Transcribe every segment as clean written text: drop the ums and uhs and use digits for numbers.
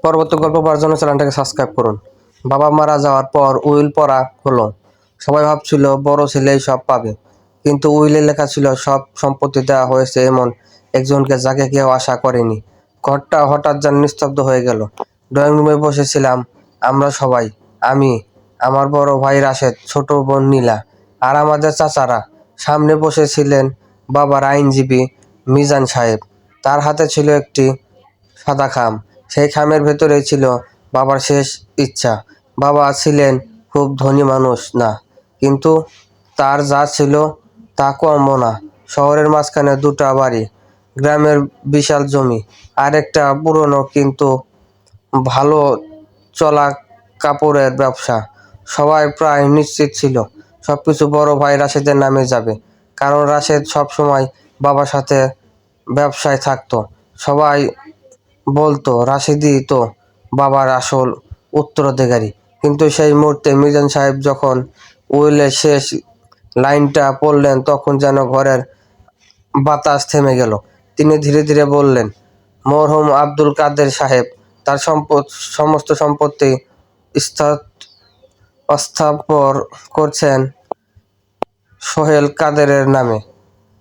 পরবর্তী গল্প পাওয়ার জন্য চ্যানেলটাকে সাবস্ক্রাইব করুন। বাবা মারা যাওয়ার পর উইল পড়া হলো। সবাই ভাবছিল বড় ছেলেই সব পাবে, কিন্তু উইলে লেখা ছিল সব সম্পত্তি দেওয়া হয়েছে এমন একজনকে যাকে কেউ আশা করেনি। ঘরটা হঠাৎ যেন নিস্তব্ধ হয়ে গেল। ড্রয়িং রুমে বসেছিলাম আমরা সবাই, আমি, আমার বড় ভাই রাশেদ, ছোট বোন নীলা আর আমাদের চাচারা। সামনে বসেছিলেন বাবার আইনজীবী মিজান সাহেব। তার হাতে ছিল একটি সাদা খাম। সেই খামের ভেতরেই ছিল বাবার শেষ ইচ্ছা। বাবা ছিলেন খুব ধনী মানুষ না, কিন্তু তার যা ছিল তা কমও না। শহরের মাঝখানে দুটা বাড়ি, গ্রামের বিশাল জমি, আর একটা পুরনো কিন্তু ভালো চলা কাপড়ের ব্যবসা। সবাই প্রায় নিশ্চিত ছিল সবকিছু বড় ভাই রাশেদের নামে যাবে, কারণ রাশেদ সবসময় বাবার সাথে ব্যবসায় থাকতো। সবাই বলতো রাশেদই তো বাবার আসল উত্তরাধিকারী। কিন্তু সেই মুহূর্তে মিজান সাহেব যখন উইলের শেষ লাইনটা পড়লেন, তখন যেন ঘরের বাতাস থেমে গেল। তিনি ধীরে ধীরে বললেন, মরহুম আব্দুল কাদের সাহেব তার সমস্ত সম্পত্তি স্থাপর করছেন সোহেল কাদেরের নামে।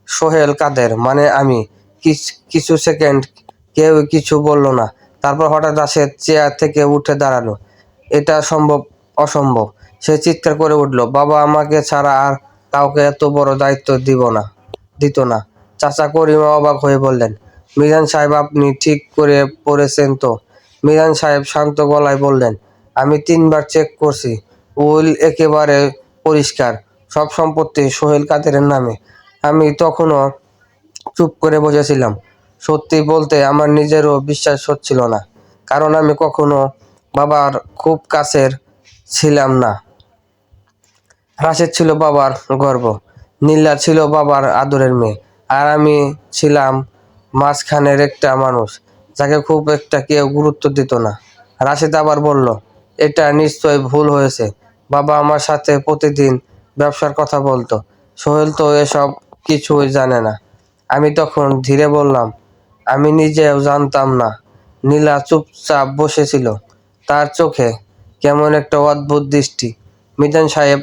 সোহেল কাদের মানে আমি। কিছু সেকেন্ড কেউ কিছু বলল না। তারপর হঠাৎ রাশেদ চেয়ার থেকে উঠে দাঁড়ালো। এটা সম্ভব, অসম্ভব। সে চিৎকার করে উঠল, বাবা আমাকে ছাড়া আর কাউকে এত বড় দায়িত্ব দিত না। চাচা করিমা অবাক হয়ে বললেন, মিজান সাহেব আপনি ঠিক করে পড়েছেন তো? মিজান সাহেব শান্ত গলায় বললেন, আমি 3বার চেক করছি, উইল একেবারে পরিষ্কার, সব সম্পত্তি সোহেল কাদেরের নামে। আমি তখনও চুপ করে বসেছিলাম। সত্যি বলতে আমার নিজেরও বিশ্বাস হচ্ছিল না, কারণ আমি কখনো বাবার খুব কাছের ছিলাম না। রাশেদ ছিল বাবার গর্ব, নীলা ছিল বাবার আদরের মেয়ে, আর আমি ছিলাম মাঝখানের একটা মানুষ যাকে খুব একটা কেউ গুরুত্ব দিত না। রাশেদ আবার বলল, এটা নিশ্চয় ভুল হয়েছে। বাবা আমার সাথে প্রতিদিন ব্যবসার কথা বলতো, সোহেল তো এসব কিছুই জানে না। আমি তখন ধীরে বললাম, আমি নিজেও জানতাম না। নীলা চুপচাপ বসেছিল, তার চোখে কেমন একটা অদ্ভুত দৃষ্টি। মিজান সাহেব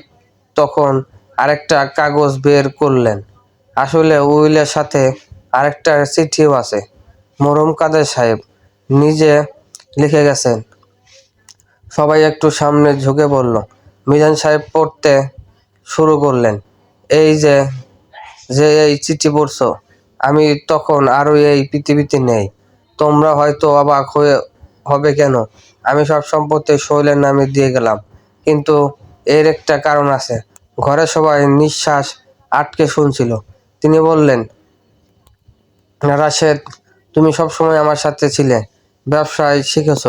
তখন আরেকটা কাগজ বের করলেন। আসলে উইলের সাথে আরেকটা চিঠিও আছে। মরহুম কাদের সাহেব নিজে লিখে গেছেন। সবাই একটু সামনে ঝুঁকে পড়ল। মিজান সাহেব পড়তে শুরু করলেন, এই যে যে এই চিঠি পড়ছো, আমি তখন আরো এই পৃথিবীতে নেই। তোমরা হয়তো অবাক হবে কেন আমি সব সম্পত্তি সোহেলের নামে দিয়ে গেলাম, কিন্তু এর একটা কারণ আছে। ঘরে সবাই নিঃশ্বাস আটকে শুনছিল। তিনি বললেন, রাশেদ, তুমি সবসময় আমার সাথে ছিলে, ব্যবসায় শিখেছ,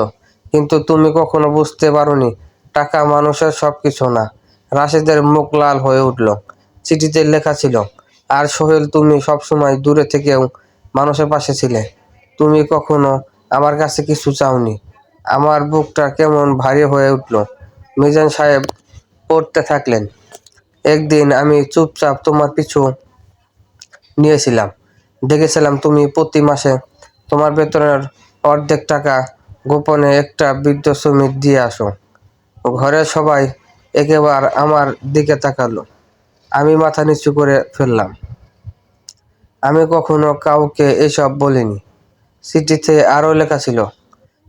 কিন্তু তুমি কখনো বুঝতে পারোনি টাকা মানুষের সব কিছু না। রাশেদের মুখ লাল হয়ে উঠল। চিঠিতে লেখা ছিল, আর সোহেল তুমি সবসময় দূরে থেকেও মানুষের পাশে ছিলে। তুমি কখনো আমার কাছে কিছু চাওনি। আমার বুকটা কেমন ভারী হয়ে উঠল। মিজান সাহেব পড়তে থাকলেন, একদিন আমি চুপচাপ তোমার পিছু নিয়েছিলাম। দেখেছিলাম তুমি প্রতি মাসে তোমার বেতনের অর্ধেক টাকা গোপনে একটা বৃদ্ধ শ্রমিক দিয়ে আসো। ঘরের সবাই একেবারে আমার দিকে তাকালো। আমি মাথা নিচু করে ফেললাম। আমি কখনো কাউকে এসব বলিনি। চিঠিতে আরও লেখা ছিল,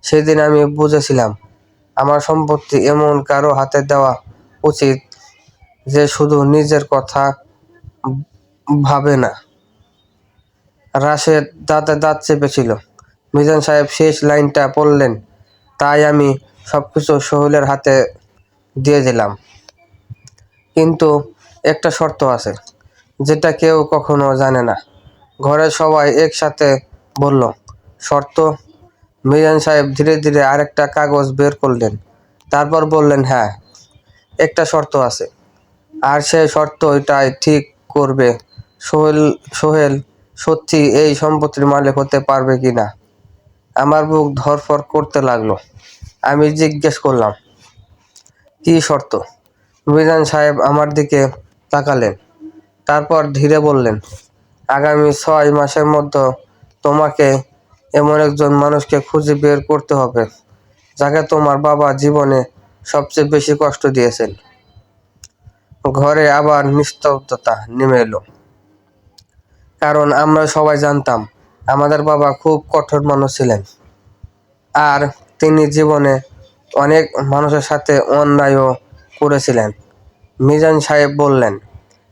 সেদিন আমি বুঝেছিলাম আমার সম্পত্তি এমন কারো হাতে দেওয়া উচিত যে শুধু নিজের কথা ভাবে না। রাশেদ দাঁতে দাঁত চেপেছিল। মিজান সাহেব শেষ লাইনটা পড়লেন, তাই আমি সবকিছু সোহেলের হাতে দিয়ে দিলাম, কিন্তু একটা শর্ত আছে, যেটা কেউ কখনো জানে না। ঘরের সবাই একসাথে বলল, শর্ত? মিজান সাহেব ধীরে ধীরে আরেকটা কাগজ বের করলেন। তারপর বললেন, হ্যাঁ, একটা শর্ত আছে, আর সেই শর্ত এটাই ঠিক করবে সোহেল সত্যি এই সম্পত্তির মালিক হতে পারবে কিনা। আমার বুক ধড়ফড় করতে লাগলো। আমি জিজ্ঞেস করলাম, কি শর্ত? মিজান সাহেব আমার দিকে তাকালেন, তারপর ধীরে বললেন, আগামী 6 মাসের মধ্যে তোমাকে এমন একজন মানুষকে খুঁজে বের করতে হবে যাকে তোমার বাবা জীবনে সবচেয়ে বেশি কষ্ট দিয়েছেন। ঘরে আবার নিস্তব্ধতা নেমে এলো, কারণ আমরা সবাই জানতাম আমাদের বাবা খুব কঠোর মানুষ ছিলেন, আর তিনি জীবনে অনেক মানুষের সাথে অন্যায়ও করেছিলেন। মিজান সাহেব বললেন,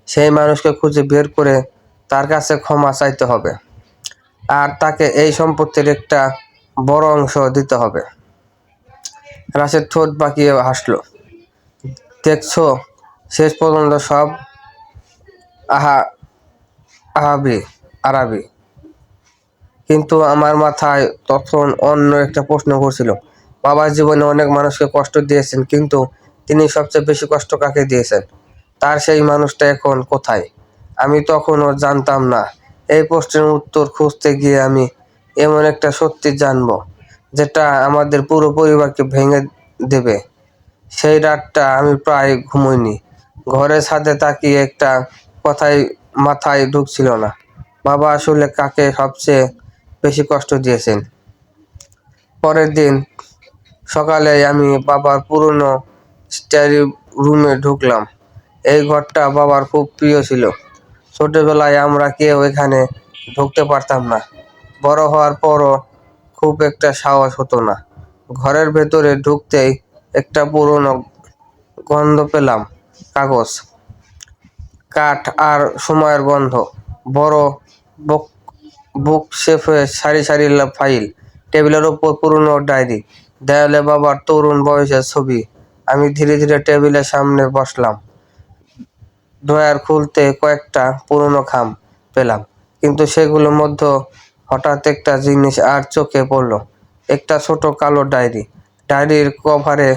সেই মানুষকে খুঁজে বের করে তার কাছে ক্ষমা চাইতে হবে, আর তাকে এই সম্পত্তির একটা বড় অংশ দিতে হবে। রাশেদ ঠোঁট বাঁকিয়ে হাসল। দেখছো, শেষ পর্যন্ত সব আরাবি। কিন্তু আমার মাথায় তখন অন্য একটা প্রশ্ন ঘুরছিল। বাবার জীবনে অনেক মানুষকে কষ্ট দিয়েছেন, কিন্তু তিনি সবচেয়ে বেশি কষ্ট কাকে দিয়েছেন? তার সেই মানুষটা এখন কোথায়? আমি তখনও জানতাম না। এই প্রশ্নের উত্তর খুঁজতে গিয়ে আমি এমন একটা সত্যি জানবো যেটা আমাদের পুরো পরিবারকে ভেঙে দেবে। সেই রাতটা আমি প্রায় ঘুমোইনি। ঘরের ছাদে তাকিয়ে একটা কথাই মাথায় ঢুকছিল না। বাবা আসলে কাকে সবচেয়ে বেশি কষ্ট দিয়েছেন? পরের দিন সকালে আমি বাবার পুরনো স্টাডি রুমে ঢুকলাম। এই ঘরটা বাবার খুব প্রিয় ছিল। ছোটবেলায় আমরা কেউ এখানে ঢুকতে পারতাম না। বড় হওয়ার পরও খুব একটা সাহস হতো না। ঘরের ভেতরে ঢুকতেই একটা পুরনো গন্ধ পেলাম। কাগজ, কাঠ আর সময়ের গন্ধ। বড় বুক বুক শেফে সারি সারি ফাইল, টেবিলের ওপর পুরনো ডায়েরি, দেয়ালে বাবার তরুণ বয়সের ছবি। আমি ধীরে ধীরে টেবিলের সামনে বসলাম। ড্রয়ার খুলতে কয়েকটা পুরনো খাম পেলাম, কিন্তু সেগুলোর মধ্যে হঠাৎ একটা জিনিস আর চোখে পড়লো। একটা ছোট কালো ডায়েরি। ডায়েরির কভারে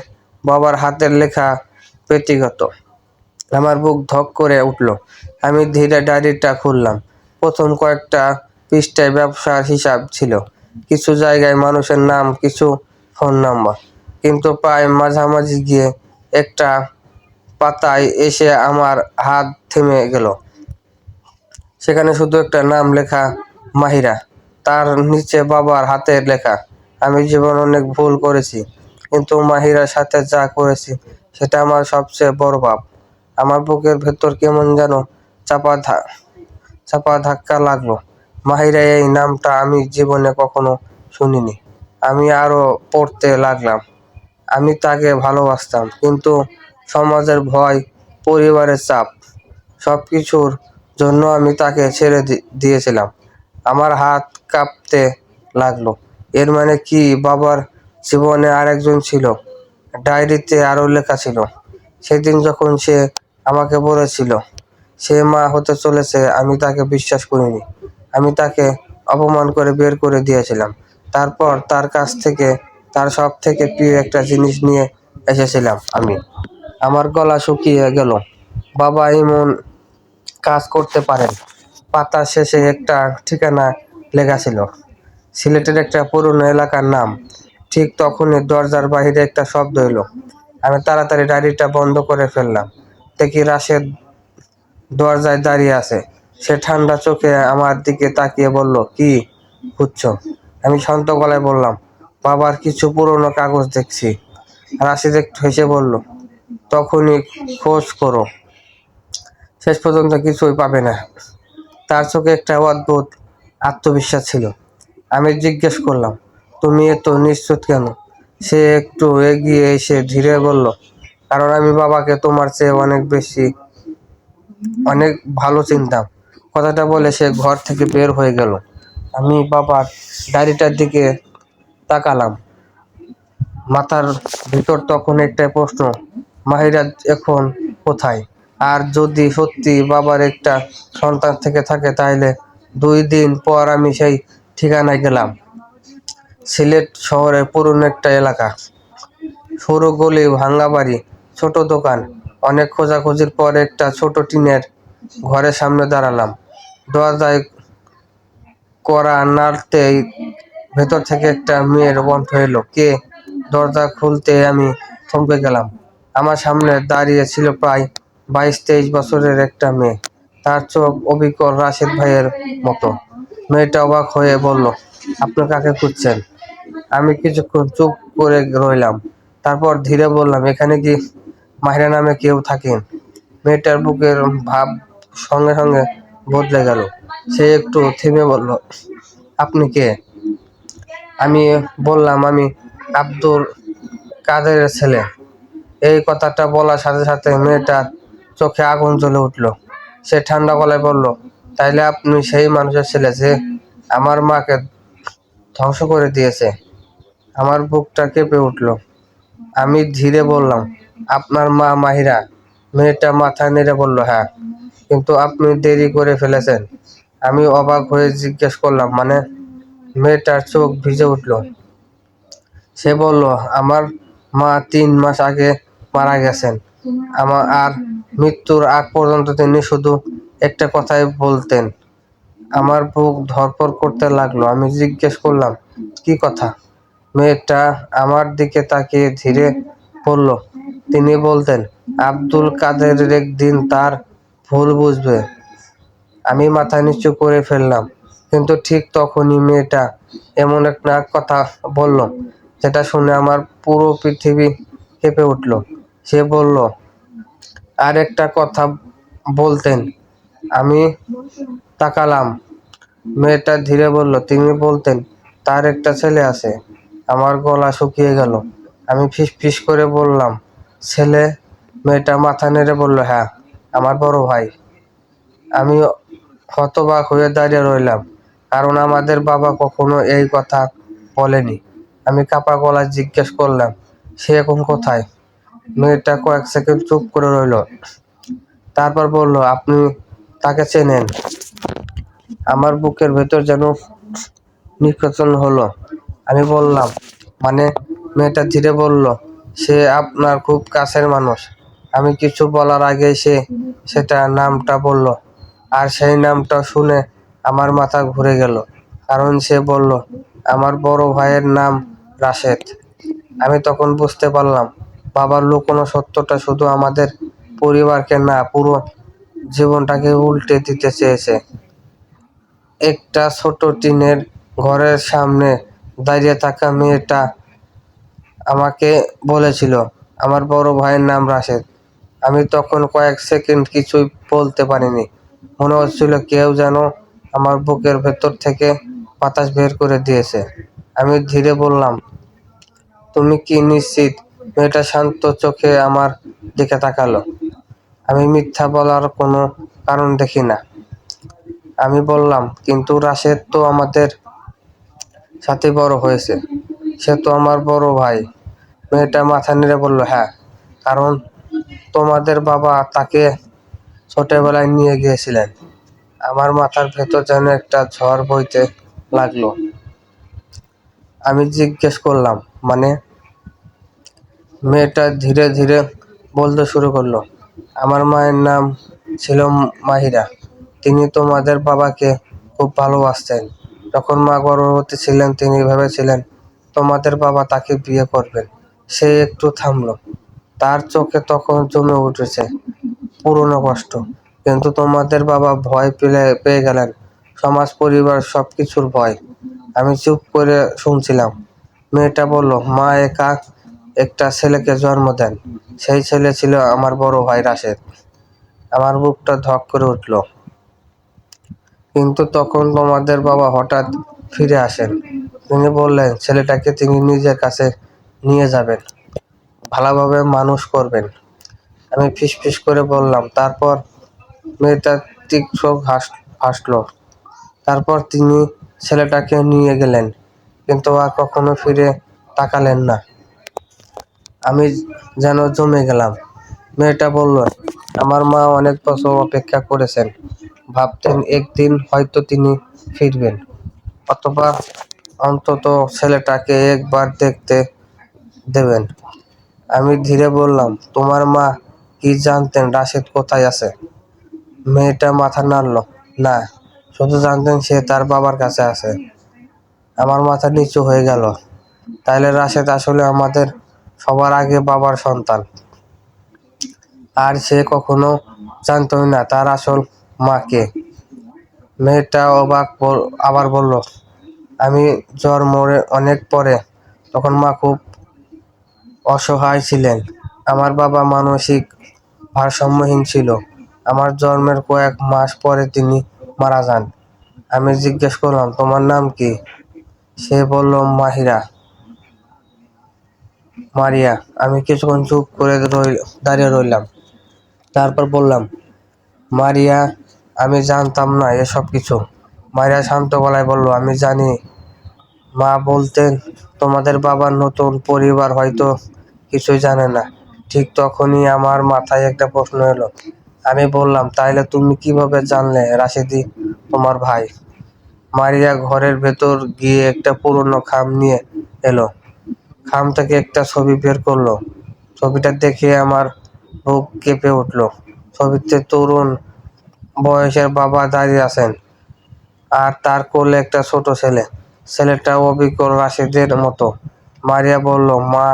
বাবার হাতের লেখা ব্যক্তিগত। আমার বুক ধক করে উঠল। আমি ধীরে ডায়েরিটা খুললাম। প্রথম কয়েকটা পৃষ্ঠায় ব্যবসার হিসাব ছিল, কিছু জায়গায় মানুষের নাম, কিছু ফোন নাম্বার। কিন্তু প্রায় মাঝামাঝি গিয়ে একটা পাতায় এসে আমার হাত থেমে গেল। সেখানে শুধু একটা নাম লেখা, মাহিরা। তার নিচে বাবার হাতের লেখা, আমি জীবনে অনেক ভুল করেছি, কিন্তু মাহিরার সাথে যা করেছি সেটা আমার সবচেয়ে বড় পাপ। আমার বুকের ভেতর কেমন যেন চাপা ধাক্কা লাগলো। মাহিরা, এই নামটা আমি জীবনে কখনো শুনিনি। আমি আরো পড়তে লাগলাম। আমি তাকে ভালোবাসতাম, কিন্তু সমাজের ভয়, পরিবারের চাপ, সবকিছুর জন্য আমি তাকে ছেড়ে দিয়েছিলাম। আমার হাত কাঁপতে লাগলো। এর মানে কি বাবার জীবনে আরেকজন ছিল? ডায়েরিতে আরো লেখা ছিল, সেদিন যখন সে আমাকে বলেছিল সে মা হতে চলেছে, আমি তাকে বিশ্বাস করিনি। আমি তাকে অপমান করে বের করে দিয়েছিলাম। তারপর তার কাছ থেকে তার সব থেকে প্রিয় একটা জিনিস নিয়ে এসেছিলাম আমি। আমার গলা শুকিয়ে গেল। বাবা এমন কাজ করতে পারেন? পাতার শেষে একটা ঠিকানা লেখা ছিল, সিলেটের একটা পুরনো এলাকার নাম। ঠিক তখনই দরজার বাহিরে একটা শব্দ এলো। আমি তাড়াতাড়ি ডায়েরিটা বন্ধ করে ফেললাম। দেখি রাশেদ দরজায় দাঁড়িয়ে আছে। সে ঠান্ডা চোখে আমার দিকে তাকিয়ে বলল, কি খুঁজছো? আমি শান্ত গলায় বললাম, বাবার কিছু পুরনো কাগজ দেখছি। রাশেদ একটু হেসে বলল, তখনই খোঁজ করো, শেষ পর্যন্ত কিছুই পাবে না। তার চোখে একটা অদ্ভুত আত্মবিশ্বাস ছিল। আমি জিজ্ঞেস করলাম, তুমি এত নিশ্চিত কেন? সে একটু এগিয়ে এসে ধীরে বলল, কারণ আমি বাবাকে তোমার চেয়ে অনেক ভালো চিনতাম। কথাটা বলে সে ঘর থেকে বের হয়ে গেল। আমি বাবার ডায়েরিটার দিকে তাকালাম। মাথার ভিতর তখন একটাই প্রশ্ন, মাহিরা এখন কোথায়? আর যদি সত্যি বাবার একটা সন্তান থেকে থাকে, তাহলে 2 দিন পর আমি সেই ঠিকানায় গেলাম। সিলেট শহরের পুরনো একটা এলাকা, সরু গলি, ভাঙ্গা বাড়ি, ছোট দোকান। অনেক খোঁজাখুঁজির পর একটা ছোট টিনের ঘরের সামনে দাঁড়ালাম। দরজায় কড়া নাড়তেই ভেতর থেকে একটা মেয়ের কণ্ঠ এলো, কে? দরজা খুলতে আমি থমকে গেলাম। আমার সামনে দাঁড়িয়ে ছিল প্রায় 22-23 বছরের একটা মেয়ে। তার চোখ অবিকল রাশেদ ভাইয়ের মতো। মেয়েটা অবাক হয়ে বলল, আপনি কাকে খুঁজছেন? আমি কিছুক্ষণ চুপ করে রইলাম। তারপর ধীরে বললাম, এখানে কি মাহিরা নামে কেউ থাকেন? মেয়েটার বুকের ভাব সঙ্গে সঙ্গে বদলে গেল। সে একটু থেমে বলল, আপনি কে? আমি বললাম, আমি আব্দুল কাদেরের ছেলে। এই কথাটা বলার সাথে সাথে মেয়েটার চোখে আগুন জ্বলে উঠল। সে ঠান্ডা গলায় বলল, তাইলে আপনি সেই মানুষের ছেলে যে আমার মাকে ধ্বংস করে দিয়েছে? আমার বুকটা কেঁপে উঠল। আমি ধীরে বললাম, আপনার মা মাহিরা? মেয়েটা মাথা নেড়ে বলল, হ্যাঁ। কিন্তু আপনি দেরি করে ফেলেছেন। আমি অবাক হয়ে জিজ্ঞেস করলাম, মানে? মেয়েটার চোখ ভিজে উঠল। সে বলল, আমার মা 3 মাস আগে মারা গেছেন। আর মৃত্যুর আগ পর্যন্ত তিনি শুধু একটা কথাই বলতেন। আমার বুক ধড়ফড় করতে লাগলো। আমি জিজ্ঞেস করলাম, কি কথা? মেয়েটা আমার দিকে তাকিয়ে ধীরে বলল, তিনি বলতেন আব্দুল কাদের একদিন তার ভুল বুঝবে। আমি মাথা নিচু করে ফেললাম। কিন্তু ঠিক তখনই মেয়েটা এমন একটা কথা বলল যেটা শুনে আমার পুরো পৃথিবী কেঁপে উঠল। সে বলল, আর একটা কথা বলতেন। আমি তাকালাম। মেয়েটা ধীরে বলল, তিনি বলতেন তার একটা ছেলে আছে। আমার গলা শুকিয়ে গেল। আমি ফিসফিস করে বললাম, ছেলে? মেয়েটা মাথা নেড়ে বলল, হ্যাঁ, আমার বড় ভাই। আমি হতবাক হয়ে দাঁড়িয়ে রইলাম, কারণ আমাদের বাবা কখনো এই কথা বলেনি। আমি কাঁপা গলায় জিজ্ঞেস করলাম, সে এখন কোথায়? মেয়েটা কয়েক সেকেন্ড চুপ করে রইল। তারপর বলল, আপনি তাকে চেনেন? আমার বুকের ভেতর যেন নিষ্কাশন হলো। আমি বললাম, মানে? মেয়েটা ধীরে বলল, সে আপনার খুব কাছের মানুষ। আমি কিছু বলার আগেই সে সেটা নামটা বলল। আর সেই নামটা শুনে আমার মাথা ঘুরে গেল, কারণ সে বলল, আমার বড় ভাইয়ের নাম রাশেদ। আমি তখন বুঝতে পারলাম, বাবার লুকোনো সত্যটা শুধু আমাদের পরিবারকে না, পুরো জীবনটাকে উল্টে দিতে চেয়েছে। একটা ছোট টিনের ঘরের সামনে দাঁড়িয়ে থাকা মেয়েটা আমাকে বলেছিল আমার বড় ভাইয়ের নাম রাশেদ। আমি তখন কয়েক সেকেন্ড কিছুই বলতে পারিনি। মনে হচ্ছিল কেউ যেন আমার বুকের ভেতর থেকে বাতাস বের করে দিয়েছে। আমি ধীরে বললাম, তুমি কি নিশ্চিত? মেয়েটা শান্ত চোখে আমার দিকে তাকালো। আমি মিথ্যা বলার কোনো কারণ দেখি না। আমি বললাম, কিন্তু রাশেদ তো আমাদের সাথে বড় হয়েছে। সে তো আমার বড় ভাই। মেয়েটা মাথা নেড়ে বলল, হ্যাঁ, কারণ তোমাদের বাবা তাকে ছোটবেলায় নিয়ে গিয়েছিলেন। আমার মাথার ভেতর যেন একটা ঝড় বইতে লাগলো। আমি জিজ্ঞেস করলাম, মানে? মেয়েটা ধীরে ধীরে বলতে শুরু করলো, আমার মায়ের নাম ছিল মাহিরা। তিনি তোমাদের বাবাকে খুব ভালোবাসতেন। যখন মা গর্ভবতী ছিলেন তিনি ভেবেছিলেন তোমাদের বাবা তাকে বিয়ে করবেন। সে একটু থামলো। তার চোখে তখন জমে উঠেছে পুরনো কষ্ট। কিন্তু তোমাদের বাবা ভয় পেয়ে গেলেন, সমাজ, পরিবার, সবকিছুর ভয়। আমি চুপ করে শুনছিলাম। মেয়েটা বলল, মা একা একটা ছেলেকে জন্ম দেন। সেই ছেলে ছিল আমার বড় ভাই রাশেদ। আমার বুকটা ধক করে উঠল। কিন্তু তখন তোমাদের বাবা হঠাৎ ফিরে আসেন। তিনি বললেন ছেলেটাকে তিনি নিজের কাছে নিয়ে যাবেন, ভালোভাবে মানুষ করবেন। আমি ফিসফিস করে বললাম, তারপর? মেয়েটা তীক্ষ্ণ হাসলো। তারপর তিনি ছেলেটাকে নিয়ে গেলেন, কিন্তু আর কখনো ফিরে তাকালেন না। আমি যেন জমে গেলাম। মেয়েটা বলল, আমার মা অনেক বছর অপেক্ষা করেছেন। ভাবতেন একদিন হয়তো তিনি ফিরবেন, অথবা অন্তত ছেলেটাকে একবার দেখতে দেবেন। আমি ধীরে বললাম, তোমার মা কি জানতেন রাশেদ কোথায় আছে? মেয়েটা মাথা নাড়ল, না, শুধু জানতেন সে তার বাবার কাছে আছে। আমার মাথা নিচু হয়ে গেল। তাইলে রাশেদ আসলে আমাদের সবার আগে বাবার সন্তান। আর সে কখনো জানতই না তার আসল মা কে। মেয়েটা আবার বলল, আমি জন্মের অনেক পরে, তখন মা খুব অসহায় ছিলেন। আমার বাবা মানসিক ভারসাম্যহীন ছিল। আমার জন্মের কয়েক মাস পরে তিনি মারা যান। আমি জিজ্ঞেস করলাম, তোমার নাম কি? সে বলল, মারিয়া। আমি কিছুক্ষণ চুপ করে দাঁড়িয়ে রইলাম। তারপর বললাম, মারিয়া, আমি জানতাম না এসব কিছু। মারিয়া শান্ত গলায় বলল, আমি জানি। মা বলতেন, তোমাদের বাবার নতুন পরিবার হয়তো কিছুই জানে না। ঠিক তখনই আমার মাথায় একটা প্রশ্ন এলো। আমি বললাম, তাইলে তুমি কিভাবে জানলে রাশেদি তোমার ভাই? মারিয়া ঘরের ভেতর গিয়ে একটা পুরনো খাম নিয়ে এলো। খাম থেকে একটা ছবি বের করলো। ছবিটা দেখে আমার বুক কেঁপে উঠলো। ছবিতে তরুণ বয়সের বাবা দাঁড়িয়ে আছেন, আর তার কোলে একটা ছোট ছেলে। ছেলেটা অবিকল রাশেদের মতো। মারিয়া বলল, মা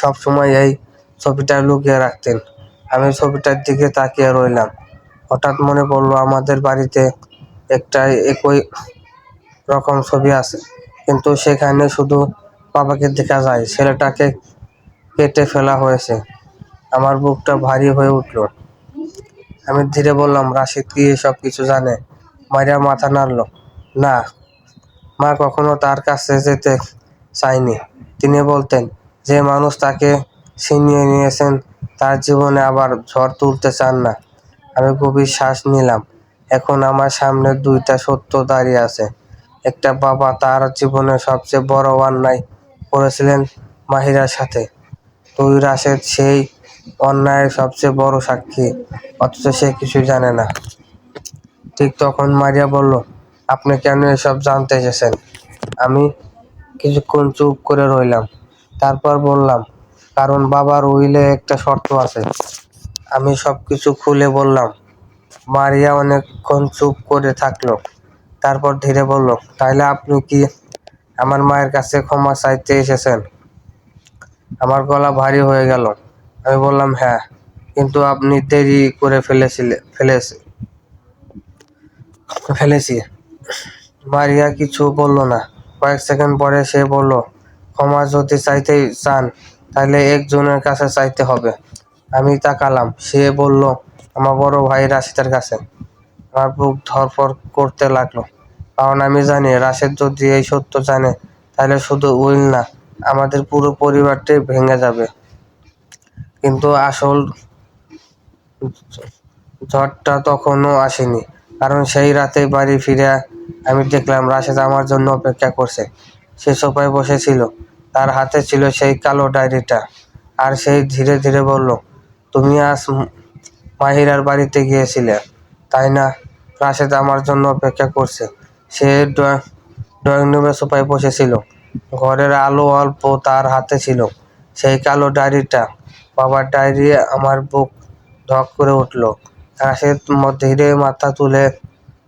সবসময় এই ছবিটা লুকিয়ে রাখতেন। আমি ছবিটার দিকে তাকিয়ে রইলাম। হঠাৎ মনে পড়লো, আমাদের বাড়িতে একটা একই রকম ছবি আছে, কিন্তু সেখানে শুধু বাবাকে দেখা যায়, ছেলেটাকে কেটে ফেলা হয়েছে। আমার বুকটা ভারী হয়ে উঠলো। আমি ধীরে বললাম, রাশিদ কি এসব কিছু জানে? মারিয়া মাথা নাড়ল। না, মা কখনো তার কাছে যেতে চায়নি। তিনি বলতেন, যে মানুষ তাকে ছিনিয়ে নিয়েছেন তার জীবনে আবার ঝড় তুলতে চান না। আমি গভীর শ্বাস নিলাম। এখন আমার সামনে দুইটা সত্য দাঁড়িয়ে আছে। একটা, বাবা তার জীবনের সবচেয়ে বড় অন্যায় করেছিলেন মাহিরার সাথে। তুই রাশেদ সেই অন্যায়ের সবচেয়ে বড় সাক্ষী, অথচ সে কিছুই জানে না। ঠিক তখন মারিয়া বলল, আপনি কেন এসব জানতে এসেছেন? আমি কিছুক্ষণ চুপ করে রইলাম। তারপর বললাম, কারণ বাবার উইলে একটা শর্ত আছে। আমি সবকিছু খুলে বললাম। মারিয়া অনেকক্ষণ চুপ করে থাকলো। তারপর ধীরে বলল, তাইলে আপনি কি আমার মায়ের কাছে ক্ষমা চাইতে এসেছেন? আমার গলা ভারী হয়ে গেল। আমি বললাম, হ্যাঁ, কিন্তু আপনি দেরি করে ফেলেছি। মারিয়া কিছু বলল না। কয়েক সেকেন্ড পরে সে বলল, ক্ষমা যদি চাইতে চান তাহলে একজনের কাছে চাইতে হবে। আমি তাকালাম। সে বলল, আমার বড় ভাই রাশিদের কাছে। আমার বুক ধড়ফড় করতে লাগলো, কারণ আমি জানি রাশেদ যদি এই সত্য জানে তাহলে শুধু উইল না, আমাদের পুরো পরিবারটাই ভেঙে যাবে। কিন্তু আসল ঝড়টা তখনও আসেনি, কারণ সেই রাতে বাড়ি ফিরে আমি দেখলাম রাশেদ আমার জন্য অপেক্ষা করছে। সে সোফায় বসেছিল, তার হাতে ছিল সেই কালো ডায়েরিটা, আর সেই ধীরে ধীরে বলল, তুমি আজ মাহিরার বাড়িতে গিয়েছিলে, তাই না? রাশেদ আমার জন্য অপেক্ষা করছে। সে ড্রয়িং রুমে সোফায় বসেছিল। ঘরের আলো অল্প তার হাতে ছিল সেই কালো ডায়েরিটা, বাবার ডায়েরি। আমার বুক ধক করে উঠল। রাশেদ ধীরে মাথা তুলে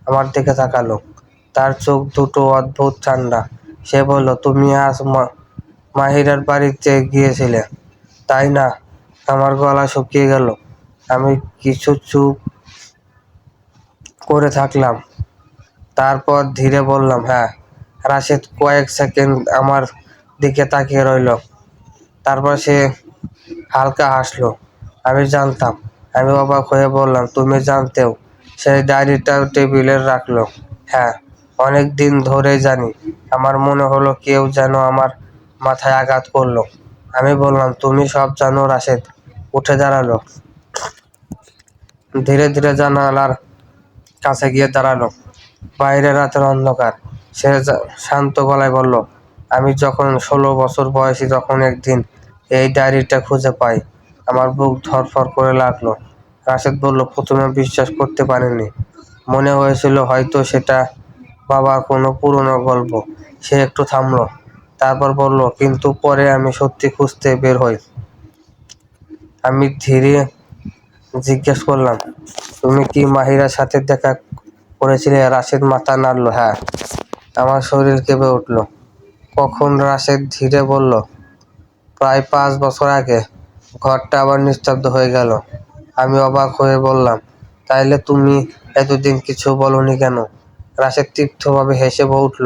আমার দিকে তাকালো। তার চোখ দুটো অদ্ভুত ঠান্ডা। সে বলল, তুমি আজ মাহিরার বাড়িতে গিয়েছিলে, তাই না? আমার গলা শুকিয়ে গেল। আমি কিছু চুপ করে থাকলাম। তারপর ধীরে বললাম, হ্যাঁ। রাশেদ কয়েক সেকেন্ড আমার দিকে তাকিয়ে রইল। তারপর সে হালকা হাসলো। আমি জানতাম। আমি অবাক হয়ে বললাম, তুমি জানতেও? সেই ডায়েরিটা টেবিলে রাখলো। হ্যাঁ, অনেক দিন ধরে জানি। আমার মনে হলো কেউ যেন আমার মাথায় আঘাত করলো। আমি বললাম, তুমি সব জানো? রাশেদ উঠে দাঁড়ালো। ধীরে ধীরে জানালার কাছে গিয়ে দাঁড়ালো। বাইরে রাতের অন্ধকার। সে শান্ত গলায় বলল, আমি যখন 16 বছর বয়সী তখন একদিন এই ডায়েরিটা খুঁজে পাই। আমার বুক ধড়ফড় করে লাগলো। রাশেদ বলল, প্রথমে বিশ্বাস করতে পারিনি। মনে হয়েছিল হয়তো সেটা বাবার কোনো পুরনো গল্প। সে একটু থামলো, তারপর বলল, কিন্তু পরে আমি সত্যি খুঁজতে বের হই। আমি ধীরে জিজ্ঞেস করলাম, তুমি কি মাহিরার সাথে দেখা করেছিলে? রাশেদ মাথা নাড়ল। হ্যাঁ। আমার শরীর কেঁপে উঠল। কখন? রাশেদ ধীরে বলল, প্রায় 5 বছর আগে। ঘরটা আবার নিস্তব্ধ হয়ে গেল। আমি অবাক হয়ে বললাম, তাইলে তুমি এতদিন কিছু বলনি কেন? রাশেদ তীব্রভাবে হেসে উঠল।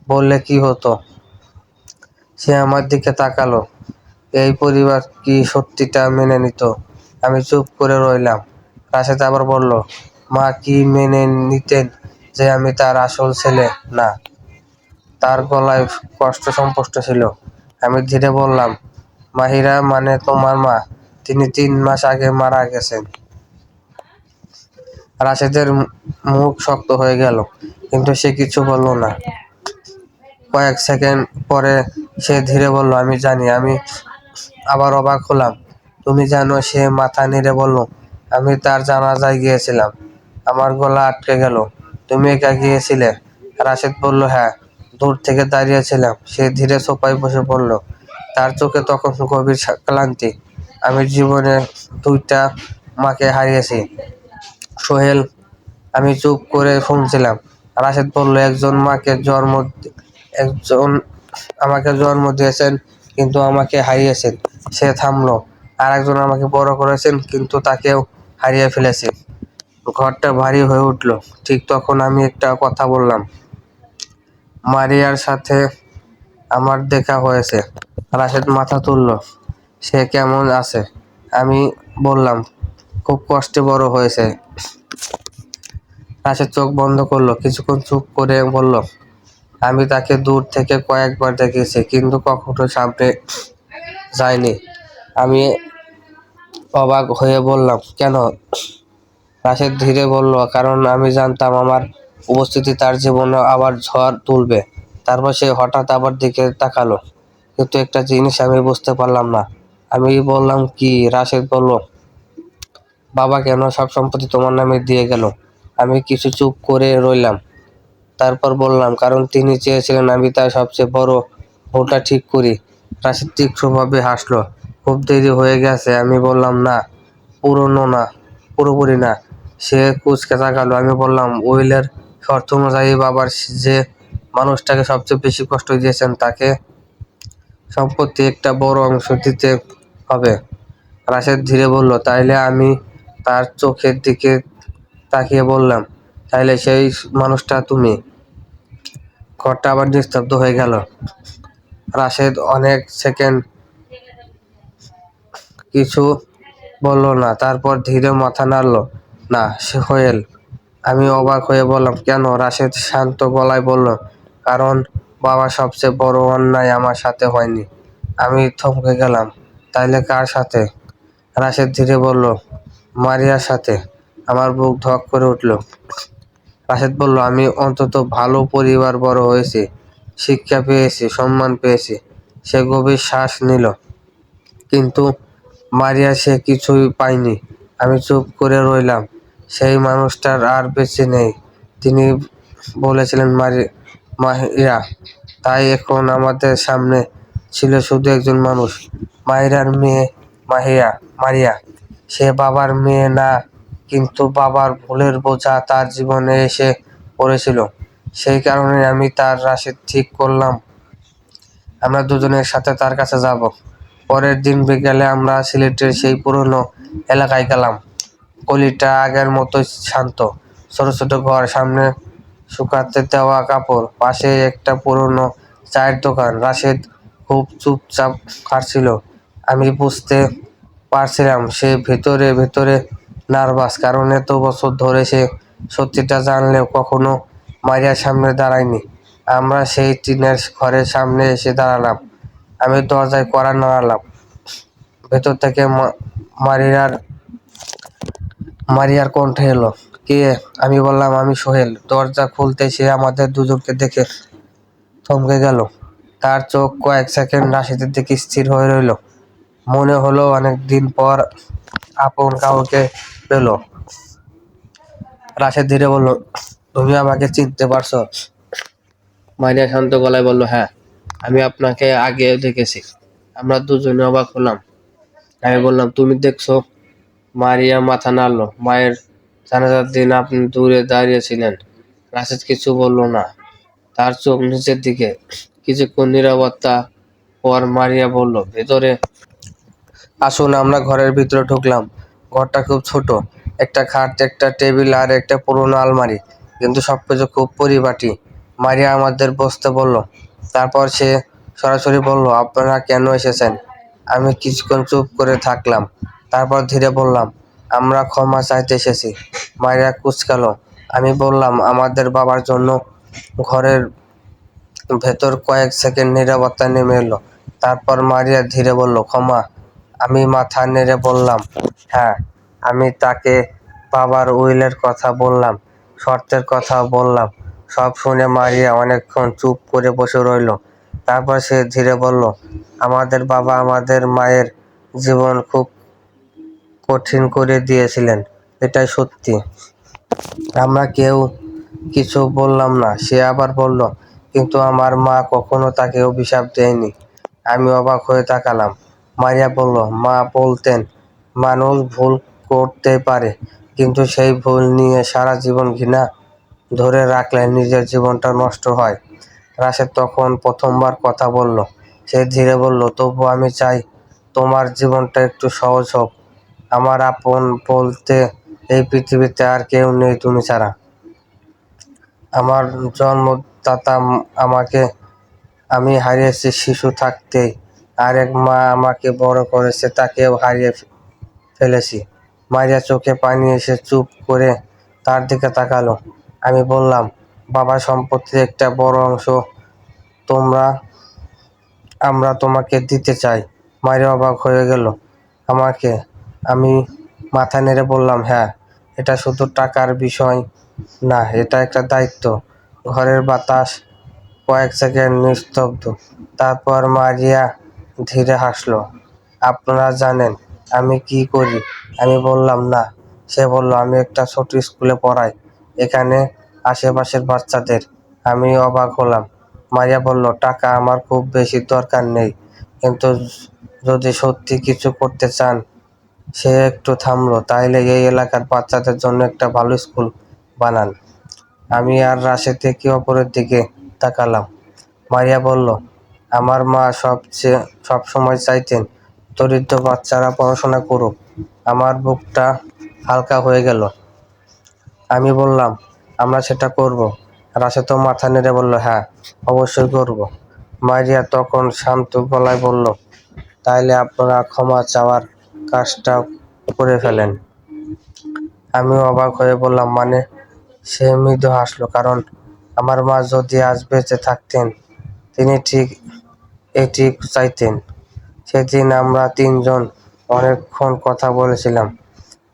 বললে কি হতো? সে আমার দিকে তাকালো। এই পরিবার কি সত্যিটা মেনে নিত? আমি চুপ করে রইলাম। রাশেদ আবার বলল, মা কি মেনে নিতেন যে আমি তার আসল ছেলে না? তার গলায় কষ্ট স্পষ্ট ছিল। আমি ধীরে বললাম, মাহিরা মানে তোমার মা? তিনি 3 মাস আগে মারা গেছেন। রাশেদের মুখ শক্ত হয়ে গেল, কিন্তু সে কিছু বলল না। কয়েক সেকেন্ড পরে সে ধীরে বলল, আমি জানি। আমি আবার অবাক হলাম। তুমি জানো? সে মাথা নেড়ে বলল, আমি তার জানাজায় গিয়েছিলাম। আমার গলা আটকে গেল। তুমি একা গিয়েছিলে? রাশেদ বলল, হ্যাঁ, দূর থেকে দাঁড়িয়েছিলাম। সে ধীরে সোফায় বসে পড়ল। তার চোখে তখন গভীর ক্লান্তি। আমি জীবনে 2টা মাকে হারিয়েছি, সোহেল। আমি চুপ করে শুনছিলাম। রাশেদ বলল, একজন আমাকে জন্ম দিয়েছেন, কিন্তু আমাকে হারিয়েছেন। সে থামলো। আর একজন আমাকে বড় করেছেন, কিন্তু তাকেও হারিয়ে ফেলেছি। ঘরটা ভারী হয়ে উঠল। ঠিক তখন আমি একটা কথা বললাম, মারিয়ার সাথে আমার দেখা হয়েছে। রাশেদ মাথা তুলল। সে কেমন আছে? আমি বললাম, খুব কষ্টে বড় হয়েছে। রাশেদ চোখ বন্ধ করলো, কিছুক্ষণ চুপ করে বলল, আমি তাকে দূর থেকে কয়েকবার দেখেছি, কিন্তু কখনো সামনে যায়নি। আমি অবাক হয়ে বললাম, কেন? রাশেদ ধীরে বলল, কারণ আমি জানতাম আমার উপস্থিতি তার জীবনে আবার ঝড় তুলবে। তারপর সে হঠাৎ আমার দিকে তাকালো, কিন্তু একটা জিনিস আমি বুঝতে পারলাম না। আমি বললাম, কি? রাশেদ বলল, বাবা কেন সব সম্পত্তি তোমার নামে দিয়ে গেল? আমি কিছু চুপ করে রইলাম। তারপর বললাম, কারণ তিনি চেয়েছিলেন আমি তার সবচেয়ে বড় ভুলটা ঠিক করি। রাশেদ তীক্ষ্ণভাবে হাসলো। খুব দেরি হয়ে গেছে। আমি বললাম, না, পুরোপুরি না। সে কুঁচকে তাকালো। আমি বললাম, উইলের শর্ত অনুযায়ী বাবার যে মানুষটাকে সবচেয়ে বেশি কষ্ট দিয়েছেন তাকে সম্পত্তি একটা বড় অংশ দিতে হবে। রাশেদ ধীরে বলল, তাইলে? আমি তার চোখের দিকে তাকিয়ে বললাম, তাইলে সেই মানুষটা তুমি? ঘরটা আবার নিস্তব্ধ হয়ে গেল। রাশেদ অনেক সেকেন্ড কিছু বলল না। তারপর ধীরে মাথা নাড়ল, না, সোহেল। আমি অবাক হয়ে বললাম, কেন? রাশেদ শান্ত গলায় বলল, কারণ বাবার সবচেয়ে বড় অন্যায় আমার সাথে হয়নি। আমি থমকে গেলাম। তাইলে কার সাথে? রাশেদ ধীরে বলল, মারিয়ার সাথে। আমার বুক ধক করে উঠল। রাশেদ বলল, আমি অন্তত ভালো পরিবার বড় হয়েছি, শিক্ষা পেয়েছি, সম্মান পেয়েছি। সে গভীর শ্বাস নিল। কিন্তু মারিয়া, সে কিছুই পায়নি। আমি চুপ করে রইলাম। সেই মানুষটার আর বেঁচে নেই। তিনি বলেছিলেন মাহিরা। তাই এখন আমাদের সামনে ছিল শুধু একজন মানুষ, মাহিরার মেয়ে মারিয়া। সে বাবার মেয়ে না, কিন্তু বাবার ভুলের বোঝা তার জীবনে এসে পড়েছিল। সেই কারণে আমি তার রাশেদ ঠিক করলাম আমরা দুজনে একসাথে তার কাছে যাব। পরের দিন বিকেলে আমরা সিলেটের সেই পুরনো এলাকায় গেলাম। গলিটা আগের মতোই শান্ত। ছোট ছোট ঘর, সামনে শুকাতে দেওয়া কাপড়, পাশে একটা পুরনো চায়ের দোকান। রাশেদ খুব চুপচাপ হাঁটছিল। আমি বুঝতে পারছিলাম সে ভেতরে ভেতরে নার্ভাস, কারণ এত বছর ধরে সে সত্যিটা জানলেও কখনো মারিয়ার সামনে দাঁড়ায়নি। আমরা সেই টিনের ঘরের সামনে এসে দাঁড়ালাম। আমি দরজায় কড়া নাড়ালাম। ভেতর থেকে মারিয়ার কণ্ঠে এলো, কে? আমি বললাম, আমি সোহেল। দরজা খুলতে সে আমাদের দুজনকে দেখে থমকে গেল। তার চোখ কয়েক সেকেন্ড রাশেদের দিকে স্থির হয়ে রইল। মনে হলো অনেকদিন পর আপন কাউকে পেল। রাশেদ ধীরে বলল, তুমি আমাকে চিনতে পারছো? মারিয়া শান্ত গলায় বলল, হ্যাঁ, আমি আপনাকে আগে দেখেছি। আমরা দুজনে অবাক হলাম। আমি বললাম, তুমি দেখছো? মারিয়া মাথা নাড়ল। মায়ের জানাজার দিন আপনি দূরে দাঁড়িয়েছিলেন। রাশেদ কিছু বলল না। তার চোখ নিচের দিকে। কিছুক্ষণ নীরবতা পর মারিয়া বলল, ভেতরে আসুন। আমরা ঘরের ভিতরে ঢুকলাম। ঘরটা খুব ছোট। একটা খাট, একটা টেবিল আর একটা পুরোনো আলমারি, কিন্তু সবকিছু খুব পরিপাটি। মারিয়া আমাদের বসতে বলল। তারপর সে সরাসরি বলল, আপনারা কেন এসেছেন? আমি কিছুক্ষণ চুপ করে থাকলাম, তারপর ধীরে বললাম, আমরা ক্ষমা চাইতে এসেছি। মারিয়া কুঁচকালো। আমি বললাম, আমাদের বাবার জন্য। ঘরের ভেতর কয়েক সেকেন্ড নীরবতা নেমে এলো। তারপর মারিয়া ধীরে বলল, ক্ষমা। আমি মাথা নেড়ে বললাম, হ্যাঁ। আমি তাকে বাবার উইলের কথা বললাম, শর্তের কথাও বললাম। সব শুনে মারিয়া অনেকক্ষণ চুপ করে বসে রইল। তারপর সে ধীরে বলল, আমাদের বাবা আমাদের মায়ের জীবন খুব কঠিন করে দিয়েছিলেন, এটাই সত্যি। আমরা কেউ কিছু বললাম না। সে আবার বলল, কিন্তু আমার মা কখনো তাকে অভিশাপ দেয়নি। আমি অবাক হয়ে তাকালাম। মারিয়া বলল, মা বলতেন, মানুষ ভুল করতে পারে, কিন্তু সেই ভুল নিয়ে সারা জীবন ঘৃণা ধরে রাখলে নিজের জীবনটা নষ্ট হয়। রাশেদ তখন প্রথমবার কথা বলল। সে ধীরে বলল, তবু আমি চাই তোমার জীবনটা একটু সহজ হোক। আমার আপন বলতে এই পৃথিবীতে আর কেউ নেই তুমি ছাড়া। আমার জন্মদাতা আমাকে আমি হারিয়েছি শিশু থাকতেই, আর এক মা আমাকে বড় করেছে, তাকেও হারিয়ে ফেলেছি। মারিয়া চোখে পানি এসে চুপ করে তার দিকে তাকালো। আমি বললাম, বাবার সম্পত্তির একটা বড় অংশ তোমরা আমরা তোমাকে দিতে চাই। মারিয়া অবাক হয়ে গেল। আমাকে? আমি মাথা নেড়ে বললাম, হ্যাঁ। এটা শুধু টাকার বিষয় না, এটা একটা দায়িত্ব। ঘরের বাতাস কয়েক সেকেন্ড নিস্তব্ধ। তারপর মারিয়া ধীরে হাসলো। আপনারা জানেন আমি কি করি? আমি বললাম, না। সে বলল, আমি একটা ছোট স্কুলে পড়াই, এখানে আশেপাশের বাচ্চাদের। আমি অবাক হলাম। মারিয়া বলল, টাকা আমার খুব বেশি দরকার নেই, কিন্তু যদি সত্যি কিছু করতে চান। সে একটু থামলো। তাইলে এই এলাকার বাচ্চাদের জন্য একটা ভালো স্কুল বানান। আমি আর রাশেদ একে অপরের দিকে তাকালাম। মারিয়া বলল, আমার মা সবসময় চাইতেন দরিদ্র বাচ্চারা পড়াশোনা করুক। আমার বুকটা হালকা হয়ে গেল। আমি বললাম, আমরা সেটা করব। রাশেদও মাথা নেড়ে বলল, হ্যাঁ, অবশ্যই করব। মারিয়া তখন শান্ত গলায় বলল, তাইলে আপনারা ক্ষমা চাওয়ার কাজটা করে ফেলেন। আমি অবাক হয়ে বললাম, মানে? সে মৃদু হাসলো, কারণ আমার মা যদি আজ বেঁচে থাকতেন, তিনি ঠিক এটি চাইতেন। সেদিন আমরা তিনজন অনেকক্ষণ কথা বলেছিলাম।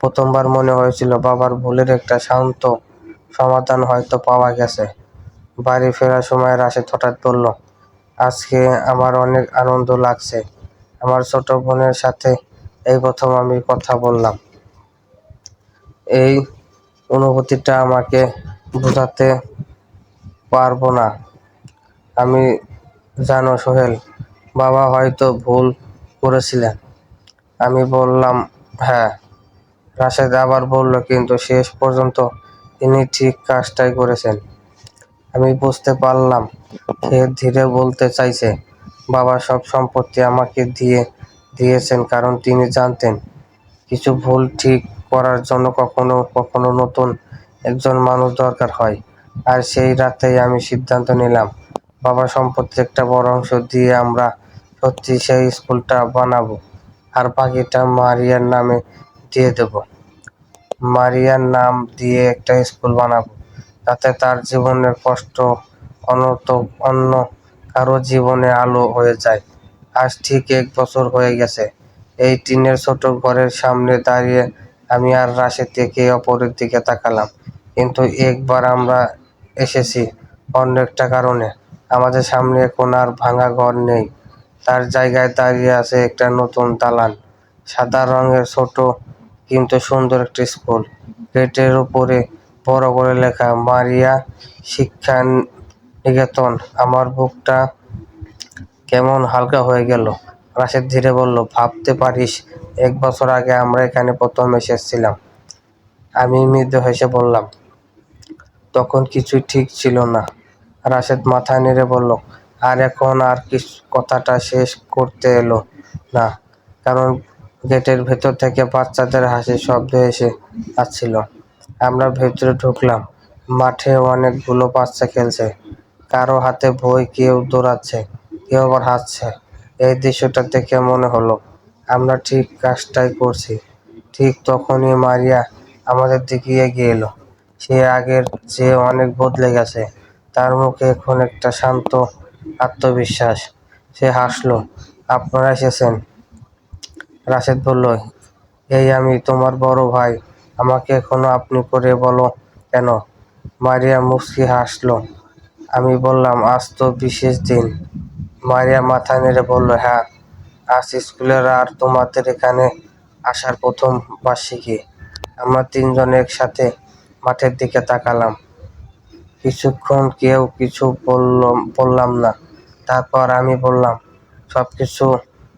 প্রথমবার মনে হয়েছিল বাবার ভুলের একটা শান্ত সমাধান হয়তো পাওয়া গেছে। বাড়ি ফেরার সময় রাশেদ হঠাৎ বলল, আজকে আমার অনেক আনন্দ লাগছে। আমার ছোট বোনের সাথে এই প্রথম আমি কথা বললাম। এই অনুভূতিটা আমাকে বোঝাতে পারবো না। আমি জানো সোহেল, বাবা হয়তো ভুল করেছিলেন। আমি বললাম, হ্যাঁ। রাশেদ আবার বলল, কিন্তু শেষ পর্যন্ত তিনি ঠিক কাজটাই করেছেন। আমি বুঝতে পারলাম সে ধীরে বলতে চাইছে, বাবা সব সম্পত্তি আমাকে দিয়েছেন কারণ তিনি জানতেন কিছু ভুল ঠিক করার জন্য কখনো কখনো নতুন একজন মানুষ দরকার হয়। আর সেই রাতেই আমি সিদ্ধান্ত নিলাম, বাবার সম্পত্তির একটা বড় অংশ দিয়ে আমরা সত্যি সেই স্কুলটা বানাবো, আর বাকিটা মারিয়ার নামে দিয়ে দেব। মারিয়ার নাম দিয়ে একটা স্কুল বানাবো, যাতে তার জীবনের কষ্ট অন্য কারো জীবনে আলো হয়ে যায়। আজ ঠিক 1 বছর হয়ে গেছে। এই টিনের ছোট ঘরের সামনে দাঁড়িয়ে আমি আর রাশেদ একে অপরের দিকে তাকালাম। কিন্তু একবার আমরা এসেছি অন্য একটা কারণে। আমাদের সামনে এখন আর ভাঙা ঘর নেই, তার জায়গায় দাঁড়িয়ে আছে একটা নতুন দালান। সাদা রঙের ছোট কিন্তু সুন্দর একটা স্কুল। গেটের উপরে বড় করে লেখা, মারিয়া শিক্ষা নিকেতন। আমার বুকটা কেমন হালকা হয়ে গেল। রাশেদ ধীরে বলল, ভাবতে পারিস 1 বছর আগে আমরা এখানে প্রথম এসেছিলাম? আমি মৃদু হেসে বললাম, তখন কিছুই ঠিক ছিল না। রাশেদ মাথা নেড়ে বলল, আর এখন আর কথাটা শেষ করতে এলো না, কারণ গেটের ভেতর থেকে বাচ্চাদের হাসির শব্দ এসে আসছিল। আমরা ভেতরে ঢুকলাম। মাঠে অনেকগুলো বাচ্চা খেলছে, কারো হাতে বই, কেউ দৌড়াচ্ছে, কেউ আবার হাসছে। এই দৃশ্যটা দেখে মনে হলো আমরা ঠিক কাজটাই করছি। ঠিক তখনই মারিয়া আমাদের দিকে এগিয়ে এলো। সে আগের চেয়ে অনেক বদলে গেছে। তার মুখে এখন একটা শান্ত আত্মবিশ্বাস। সে হাসলো। আপনারা এসেছেন? রাশেদ বলল, এই আমি তোমার বড় ভাই। আমাকে এখনো আপনি করে বলো কেন? মারিয়া মুচকি হাসলো। আমি বললাম, আজ তো বিশেষ দিন। মারিয়া মাথা নেড়ে বলল, হ্যাঁ, আজ স্কুলের আর তোমাদের এখানে আসার প্রথম বার্ষিকী। আমরা তিনজন একসাথে মাঠের দিকে তাকালাম। কিছুক্ষণ কেউ কিছু বললাম না। তারপর আমি বললাম, সবকিছু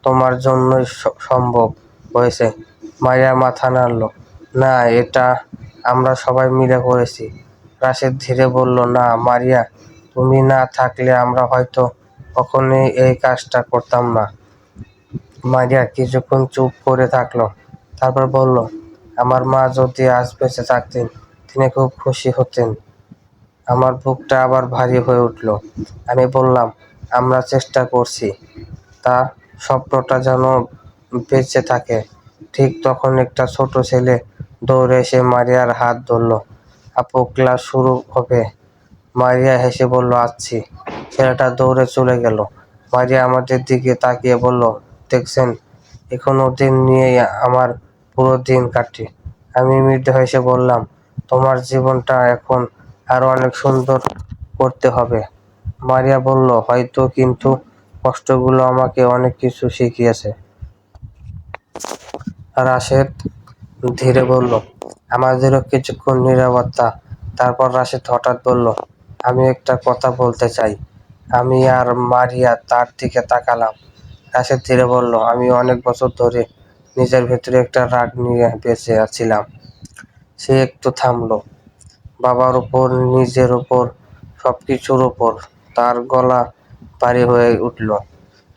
তোমার জন্যই সম্ভব হয়েছে। মারিয়া মাথা নাড়ল। না, এটা আমরা সবাই মিলে করেছি। রাশেদ ধীরে বলল, না মারিয়া, তুমি না থাকলে আমরা হয়তো কখনোই এই কাজটা করতাম না। মারিয়া কিছুক্ষণ চুপ করে থাকলো। তারপর বলল, আমার মা যদি আজ বেঁচে থাকতেন তিনি খুব খুশি হতেন। আমার বুকটা আবার ভারী হয়ে উঠল। আমি বললাম, আমরা চেষ্টা করছি তা স্বপ্নটা যেন বেঁচে থাকে। ঠিক তখন একটা ছোট ছেলে দৌড়ে এসে মারিয়ার হাত ধরল। আপু, ক্লাস শুরু হবে। মারিয়া হেসে বলল, আচ্ছি। ছেলেটা দৌড়ে চলে গেল। মারিয়া আমাদের দিকে তাকিয়ে বলল, দেখছেন, এখনো দিন নিয়েই আমার পুরো দিন কাটে। আমি মৃদু হেসে বললাম, তোমার জীবনটা এখন আরো অনেক সুন্দর করতে হবে। মারিয়া বলল, হয়তো, কিন্তু কষ্টগুলো আমাকে অনেক কিছু শিখিয়েছে। রাশেদ ধীরে বলল। আমাদেরও কিছুক্ষণ নীরবতা। তারপর রাশেদ হঠাৎ বলল, আমি একটা কথা বলতে চাই। আমি আর মারিয়া তার দিকে তাকালাম। রাশেদ ধীরে বলল, আমি অনেক বছর ধরে নিজের ভেতরে একটা রাগ নিয়ে বেঁচে আছিলাম। সে একটু থামলো। বাবার উপর, নিজের উপর, সবকিছুর উপর। তার গলা ভারী হয়ে উঠল।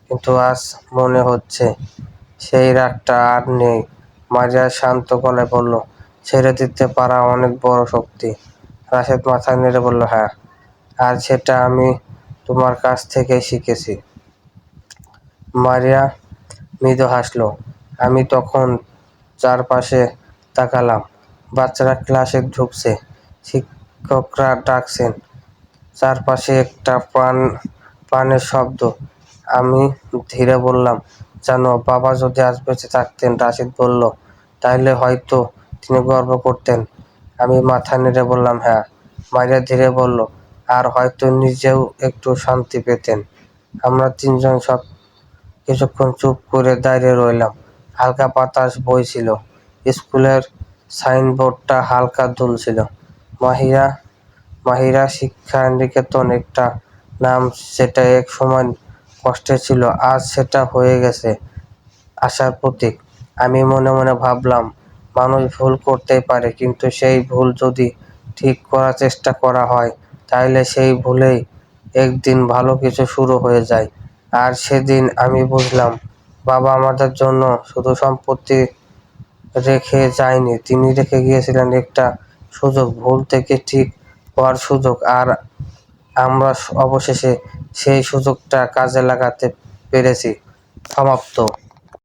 কিন্তু আজ মনে হচ্ছে সেই রাগটা আর নেই। মারিয়া শান্ত গলায় বলল, ছেড়ে দিতে পারা অনেক বড় শক্তি। রাশেদ মাথা নেড়ে বলল, হ্যাঁ, আর সেটা আমি তোমার কাছ থেকেই শিখেছি। মারিয়া মৃদু হাসল। আমি তখন চারপাশে তাকালাম। বাচ্চারা ক্লাসে ঢুকছে, শিক্ষকরা ডাকছেন, চারপাশে একটা প্রাণের শব্দ। আমি ধীরে বললাম, জানো, বাবা যদি আজ বেঁচে থাকতেন। রাশেদ বলল, তাইলে হয়তো তিনি গর্ব করতেন। আমি মাথা নেড়ে বললাম, হ্যাঁ। মারিয়া ধীরে বলল, আর হয়তো নিজেও একটু শান্তি পেতেন। আমরা তিনজন সব কিছুক্ষণ চুপ করে দাঁড়িয়ে রইলাম। হালকা বাতাস বইছিল। স্কুলের সাইনবোর্ডটা হালকা দুলছিল। মাহিরা শিক্ষা নিকেতন, একটা নাম যেটা এক সময় কষ্টের ছিল, আজ সেটা হয়ে গেছে আশার প্রতীক। আমি মনে মনে ভাবলাম, মানুষ ভুল করতেই পারে, কিন্তু সেই ভুল যদি ঠিক করার চেষ্টা করা হয়, তাহলে সেই ভুলেই একদিন ভালো কিছু শুরু হয়ে যায়। আর সেদিন আমি বুঝলাম, বাবা আমাদের জন্য শুধু সম্পত্তি রেখে যায়নি, তিনি রেখে গিয়েছিলেন একটা সুযোগ, ভুল থেকে ঠিক হওয়ার সুযোগ। আর আমরা অবশেষে সেই সুযোগটা কাজে লাগাতে পেরেছি। সমাপ্ত।